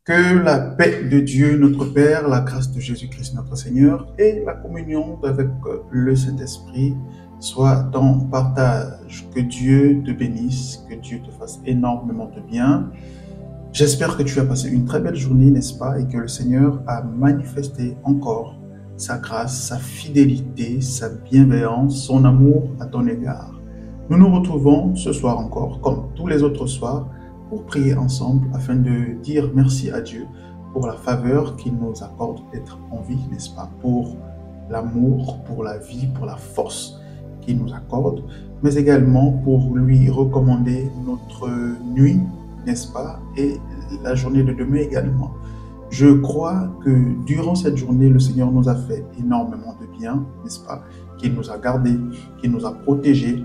Que la paix de Dieu, notre Père, la grâce de Jésus-Christ, notre Seigneur, et la communion avec le Saint-Esprit soient en partage. Que Dieu te bénisse, que Dieu te fasse énormément de bien. J'espère que tu as passé une très belle journée, n'est-ce pas, et que le Seigneur a manifesté encore sa grâce, sa fidélité, sa bienveillance, son amour à ton égard. Nous nous retrouvons ce soir encore, comme tous les autres soirs, pour prier ensemble afin de dire merci à Dieu pour la faveur qu'il nous accorde d'être en vie, n'est-ce pas, pour l'amour, pour la vie, pour la force qu'il nous accorde, mais également pour lui recommander notre nuit, n'est-ce pas, et la journée de demain également. Je crois que durant cette journée, le Seigneur nous a fait énormément de bien, n'est-ce pas, qu'il nous a gardés, qu'il nous a protégés.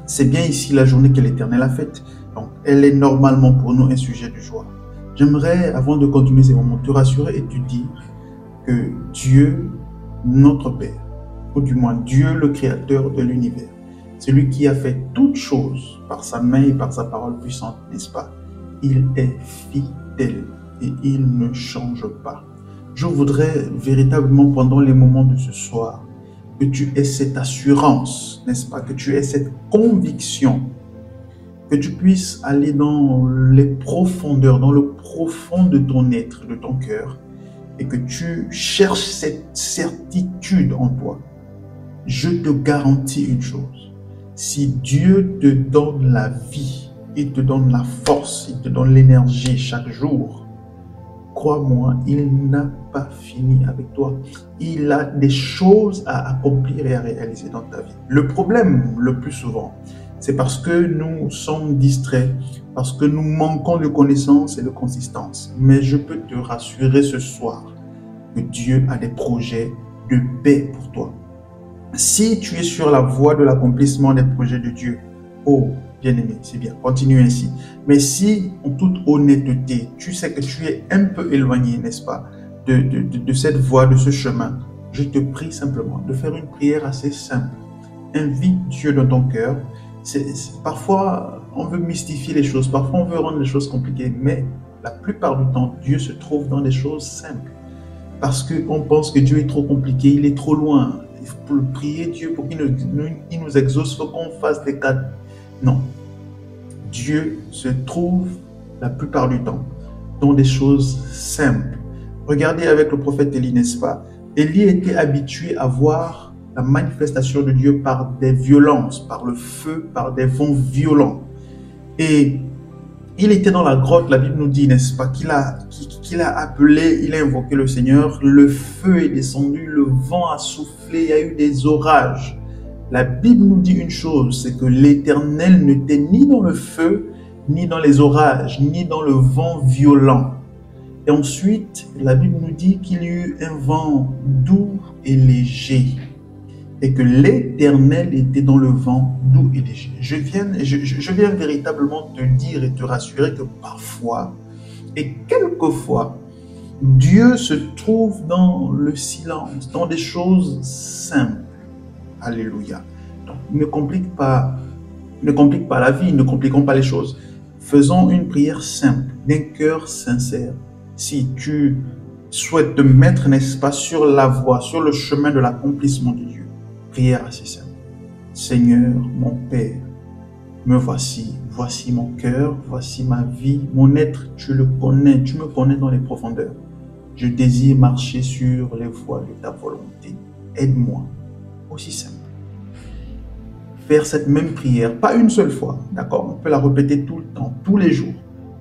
C'est bien ici la journée que l'Éternel a faite. Donc, elle est normalement pour nous un sujet de joie. J'aimerais, avant de continuer ces moments, te rassurer et te dire que Dieu, notre Père, ou du moins Dieu, le Créateur de l'univers, celui qui a fait toutes choses par sa main et par sa parole puissante, n'est-ce pas? Il est fidèle et il ne change pas. Je voudrais véritablement, pendant les moments de ce soir, que tu aies cette assurance, n'est-ce pas? Que tu aies cette conviction, que tu puisses aller dans les profondeurs, dans le profond de ton être, de ton cœur, et que tu cherches cette certitude en toi. Je te garantis une chose, si Dieu te donne la vie, il te donne la force, il te donne l'énergie chaque jour, crois-moi, il n'a pas fini avec toi. Il a des choses à accomplir et à réaliser dans ta vie. Le problème, le plus souvent, c'est parce que nous sommes distraits, parce que nous manquons de connaissances et de consistance. Mais je peux te rassurer ce soir que Dieu a des projets de paix pour toi. Si tu es sur la voie de l'accomplissement des projets de Dieu, oh, bien-aimé, c'est bien, continue ainsi. Mais si, en toute honnêteté, tu sais que tu es un peu éloigné, n'est-ce pas, de cette voie, de ce chemin, je te prie simplement de faire une prière assez simple. Invite Dieu dans ton cœur. Parfois, on veut mystifier les choses, parfois on veut rendre les choses compliquées, mais la plupart du temps, Dieu se trouve dans des choses simples. Parce qu'on pense que Dieu est trop compliqué, il est trop loin. Pour prier Dieu pour qu'il nous exauce, il faut qu'on fasse des cas. Non. Dieu se trouve la plupart du temps dans des choses simples. Regardez avec le prophète Élie, n'est-ce pas? Élie était habitué à voir la manifestation de Dieu par des violences, par le feu, par des vents violents. Et il était dans la grotte, la Bible nous dit, n'est-ce pas, qu'il a appelé, il a invoqué le Seigneur, le feu est descendu, le vent a soufflé, il y a eu des orages. La Bible nous dit une chose, c'est que l'Éternel n'était ni dans le feu, ni dans les orages, ni dans le vent violent. Et ensuite, la Bible nous dit qu'il y eut un vent doux et léger. Et que l'Éternel était dans le vent doux et léger. Je viens véritablement te dire et te rassurer que parfois et quelquefois, Dieu se trouve dans le silence, dans des choses simples. Alléluia. Donc, ne complique pas la vie, ne compliquons pas les choses. Faisons une prière simple, d'un cœur sincère. Si tu souhaites te mettre, n'est-ce pas, sur la voie, sur le chemin de l'accomplissement de Dieu, prière assez simple. Seigneur, mon Père, me voici. Voici mon cœur, voici ma vie, mon être, tu le connais, tu me connais dans les profondeurs. Je désire marcher sur les voies de ta volonté. Aide-moi. Aussi simple. Faire cette même prière, pas une seule fois, d'accord? On peut la répéter tout le temps, tous les jours.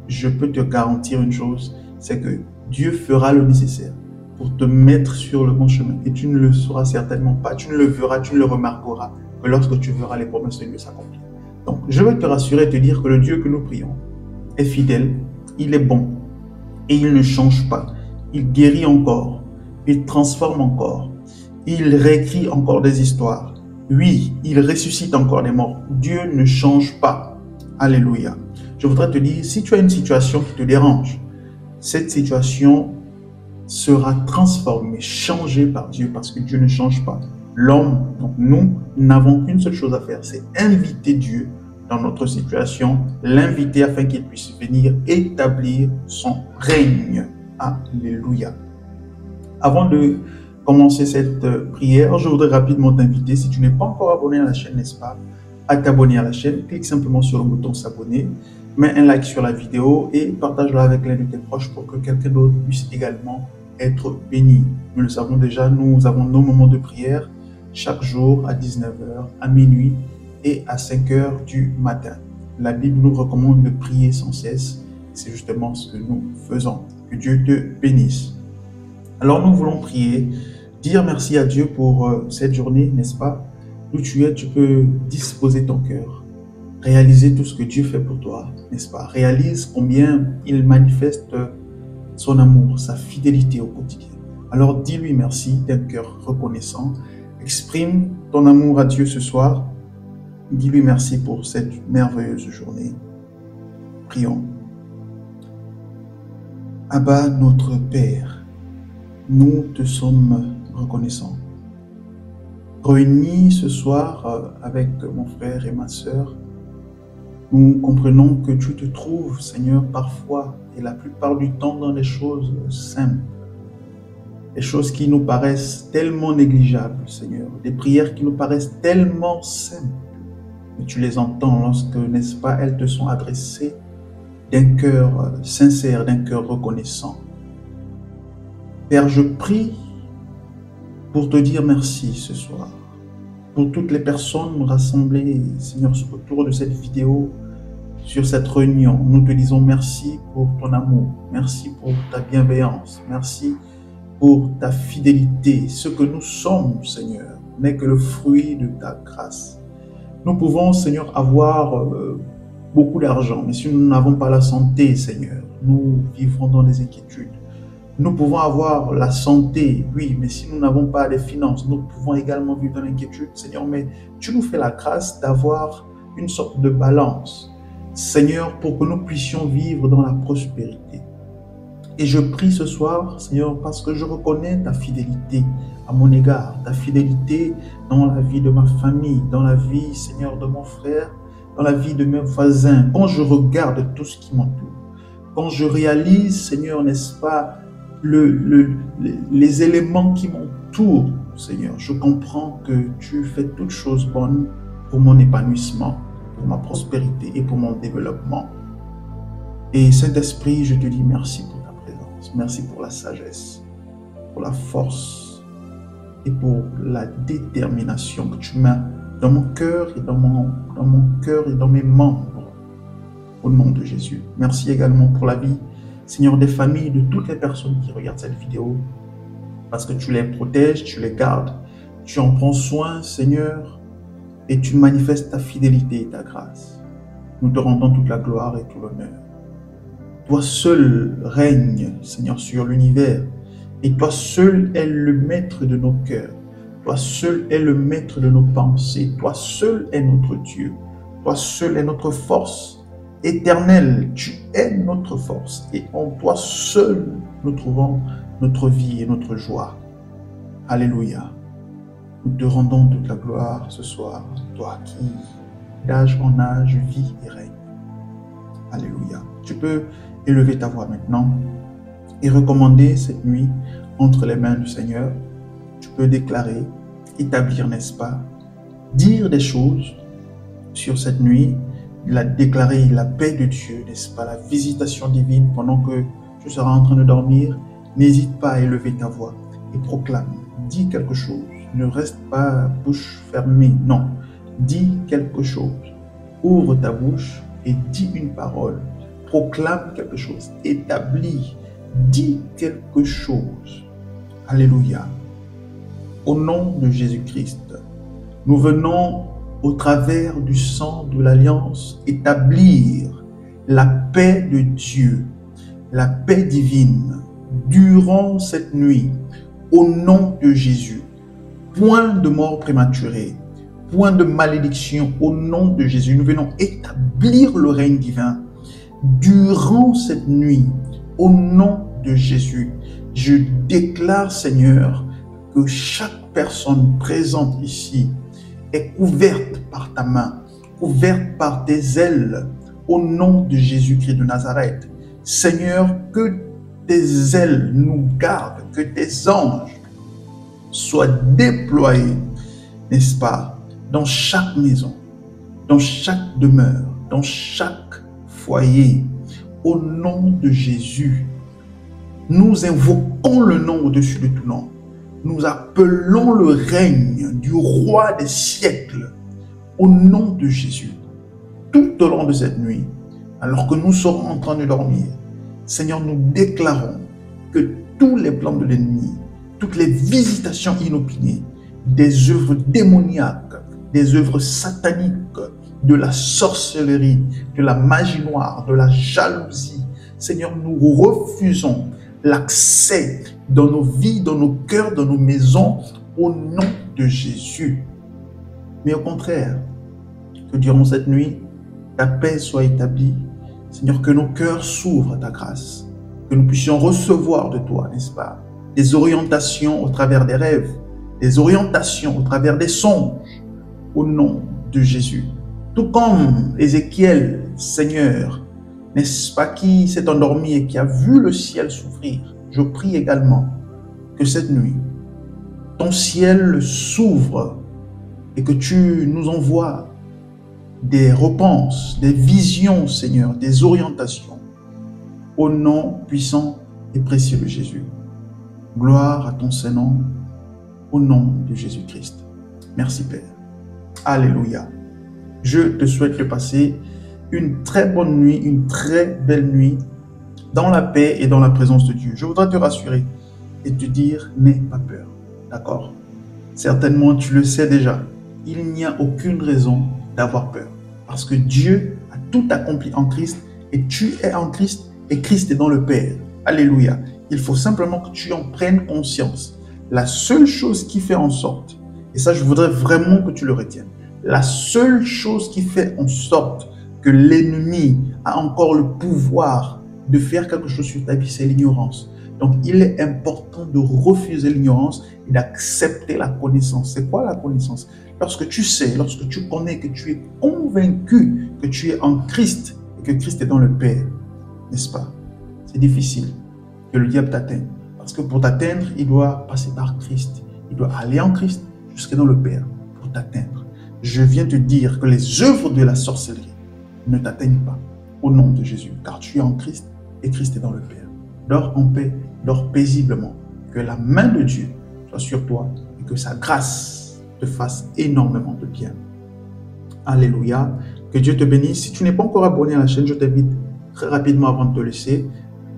Je peux te garantir une chose, c'est que Dieu fera le nécessaire pour te mettre sur le bon chemin. Et tu ne le sauras certainement pas, tu ne le verras, tu ne le remarqueras que lorsque tu verras les promesses de Dieu s'accomplir. Donc, je veux te rassurer et te dire que le Dieu que nous prions est fidèle, il est bon et il ne change pas. Il guérit encore, il transforme encore, il réécrit encore des histoires. Oui, il ressuscite encore des morts. Dieu ne change pas. Alléluia. Je voudrais te dire, si tu as une situation qui te dérange, cette situation sera transformée, changée par Dieu parce que Dieu ne change pas. L'homme, donc nous n'avons qu'une seule chose à faire, c'est inviter Dieu dans notre situation, l'inviter afin qu'il puisse venir établir son règne. Alléluia. Avant de commencer cette prière, je voudrais rapidement t'inviter, si tu n'es pas encore abonné à la chaîne, n'est-ce pas, à t'abonner à la chaîne. Clique simplement sur le bouton s'abonner, mets un like sur la vidéo et partage-la avec l'un de tes proches pour que quelqu'un d'autre puisse également être béni. Nous le savons déjà, nous avons nos moments de prière chaque jour à 19h, à minuit et à 5h du matin. La Bible nous recommande de prier sans cesse. C'est justement ce que nous faisons. Que Dieu te bénisse. Alors nous voulons prier, dire merci à Dieu pour cette journée, n'est-ce pas? Où tu es, tu peux disposer ton cœur, réaliser tout ce que Dieu fait pour toi, n'est-ce pas? Réalise combien il manifeste son amour, sa fidélité au quotidien. Alors dis-lui merci d'un cœur reconnaissant. Exprime ton amour à Dieu ce soir. Dis-lui merci pour cette merveilleuse journée. Prions. Abba, notre Père, nous te sommes reconnaissants. Réunis ce soir avec mon frère et ma sœur, nous comprenons que tu te trouves, Seigneur, parfois et la plupart du temps dans des choses simples, des choses qui nous paraissent tellement négligeables, Seigneur, des prières qui nous paraissent tellement simples, mais tu les entends lorsque, n'est-ce pas, elles te sont adressées d'un cœur sincère, d'un cœur reconnaissant. Père, je prie pour te dire merci ce soir, pour toutes les personnes rassemblées, Seigneur, autour de cette vidéo, sur cette réunion. Nous te disons merci pour ton amour, merci pour ta bienveillance, merci pour ta fidélité. Ce que nous sommes, Seigneur, n'est que le fruit de ta grâce. Nous pouvons, Seigneur, avoir beaucoup d'argent, mais si nous n'avons pas la santé, Seigneur, nous vivrons dans des inquiétudes. Nous pouvons avoir la santé, oui, mais si nous n'avons pas les finances, nous pouvons également vivre dans l'inquiétude, Seigneur, mais tu nous fais la grâce d'avoir une sorte de balance, Seigneur, pour que nous puissions vivre dans la prospérité. Et je prie ce soir, Seigneur, parce que je reconnais ta fidélité à mon égard, ta fidélité dans la vie de ma famille, dans la vie, Seigneur, de mon frère, dans la vie de mes voisins. Quand je regarde tout ce qui m'entoure, quand je réalise, Seigneur, n'est-ce pas, les éléments qui m'entourent, Seigneur, je comprends que tu fais toutes choses bonnes pour mon épanouissement, pour ma prospérité et pour mon développement. Et Saint-Esprit, je te dis merci pour ta présence, merci pour la sagesse, pour la force et pour la détermination que tu mets dans mon cœur et dans mon cœur et dans mes membres, au nom de Jésus. Merci également pour la vie, Seigneur, des familles, de toutes les personnes qui regardent cette vidéo, parce que tu les protèges, tu les gardes, tu en prends soin, Seigneur, et tu manifestes ta fidélité et ta grâce. Nous te rendons toute la gloire et tout l'honneur. Toi seul règne, Seigneur, sur l'univers, et toi seul es le maître de nos cœurs. Toi seul es le maître de nos pensées. Toi seul es notre Dieu. Toi seul est notre force éternelle. Tu es notre force. Et en toi seul, nous trouvons notre vie et notre joie. Alléluia. Nous te rendons toute la gloire ce soir. Toi qui, d'âge en âge, vis et règne. Alléluia. Tu peux élever ta voix maintenant et recommander cette nuit entre les mains du Seigneur. Tu peux déclarer, établir, n'est-ce pas, dire des choses sur cette nuit, déclarer la paix de Dieu, n'est-ce pas, la visitation divine pendant que tu seras en train de dormir. N'hésite pas à élever ta voix et proclame, dis quelque chose. Ne reste pas bouche fermée, non. Dis quelque chose. Ouvre ta bouche et dis une parole. Proclame quelque chose. Établis, dis quelque chose. Alléluia. Au nom de Jésus-Christ, nous venons au travers du sang de l'Alliance établir la paix de Dieu, la paix divine durant cette nuit, au nom de Jésus. Point de mort prématurée, point de malédiction, au nom de Jésus. Nous venons établir le règne divin durant cette nuit, au nom de Jésus. Je déclare, Seigneur, que chaque personne présente ici est couverte par ta main, couvertes par tes ailes, au nom de Jésus-Christ de Nazareth. Seigneur, que tes ailes nous gardent, que tes anges soient déployés, n'est-ce pas, dans chaque maison, dans chaque demeure, dans chaque foyer. Au nom de Jésus, nous invoquons le nom au-dessus de tout nom. Nous appelons le règne du roi des siècles au nom de Jésus. Tout au long de cette nuit, alors que nous serons en train de dormir, Seigneur, nous déclarons que tous les plans de l'ennemi, toutes les visitations inopinées, des œuvres démoniaques, des œuvres sataniques, de la sorcellerie, de la magie noire, de la jalousie, Seigneur, nous refusons l'accès dans nos vies, dans nos cœurs, dans nos maisons, au nom de Jésus. Mais au contraire, que durant cette nuit, ta paix soit établie. Seigneur, que nos cœurs s'ouvrent à ta grâce, que nous puissions recevoir de toi, n'est-ce pas, des orientations au travers des rêves, des orientations au travers des songes, au nom de Jésus. Tout comme Ézéchiel, Seigneur, n'est-ce pas, qui s'est endormi et qui a vu le ciel s'ouvrir, je prie également que cette nuit, ton ciel s'ouvre et que tu nous envoies des réponses, des visions, Seigneur, des orientations, au nom puissant et précieux de Jésus. Gloire à ton Saint-Nom, au nom de Jésus-Christ. Merci Père. Alléluia. Je te souhaite de passer une très bonne nuit, une très belle nuit, dans la paix et dans la présence de Dieu. Je voudrais te rassurer et te dire, n'aie pas peur. D'accord? Certainement, tu le sais déjà. Il n'y a aucune raison d'avoir peur. Parce que Dieu a tout accompli en Christ et tu es en Christ et Christ est dans le Père. Alléluia. Il faut simplement que tu en prennes conscience. La seule chose qui fait en sorte, et ça je voudrais vraiment que tu le retiennes, la seule chose qui fait en sorte que l'ennemi a encore le pouvoir de faire quelque chose sur ta vie, c'est l'ignorance. Donc il est important de refuser l'ignorance et d'accepter la connaissance. C'est quoi la connaissance? Lorsque tu sais, lorsque tu connais, que tu es convaincu que tu es en Christ et que Christ est dans le Père, n'est-ce pas? C'est difficile que le diable t'atteigne. Parce que pour t'atteindre, il doit passer par Christ. Il doit aller en Christ jusqu'à dans le Père pour t'atteindre. Je viens te dire que les œuvres de la sorcellerie ne t'atteignent pas au nom de Jésus, car tu es en Christ et Christ est dans le Père. Dors en paix, dors paisiblement. Que la main de Dieu soit sur toi et que sa grâce te fasse énormément de bien. Alléluia. Que Dieu te bénisse. Si tu n'es pas encore abonné à la chaîne, je t'invite très rapidement avant de te laisser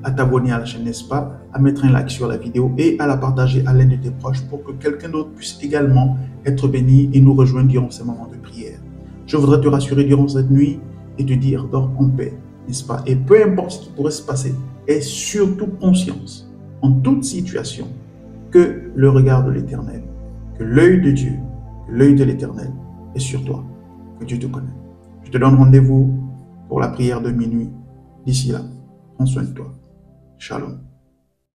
à t'abonner à la chaîne, n'est-ce pas, à mettre un like sur la vidéo et à la partager à l'un de tes proches pour que quelqu'un d'autre puisse également être béni et nous rejoindre durant ces moments de prière. Je voudrais te rassurer durant cette nuit et te dire, dors en paix, n'est-ce pas? Et peu importe ce qui pourrait se passer, aie surtout conscience, en toute situation, que le regard de l'Éternel, que l'œil de Dieu, que l'œil de l'Éternel est sur toi, que Dieu te connaît. Je te donne rendez-vous pour la prière de minuit. D'ici là, prends soin de toi. Shalom.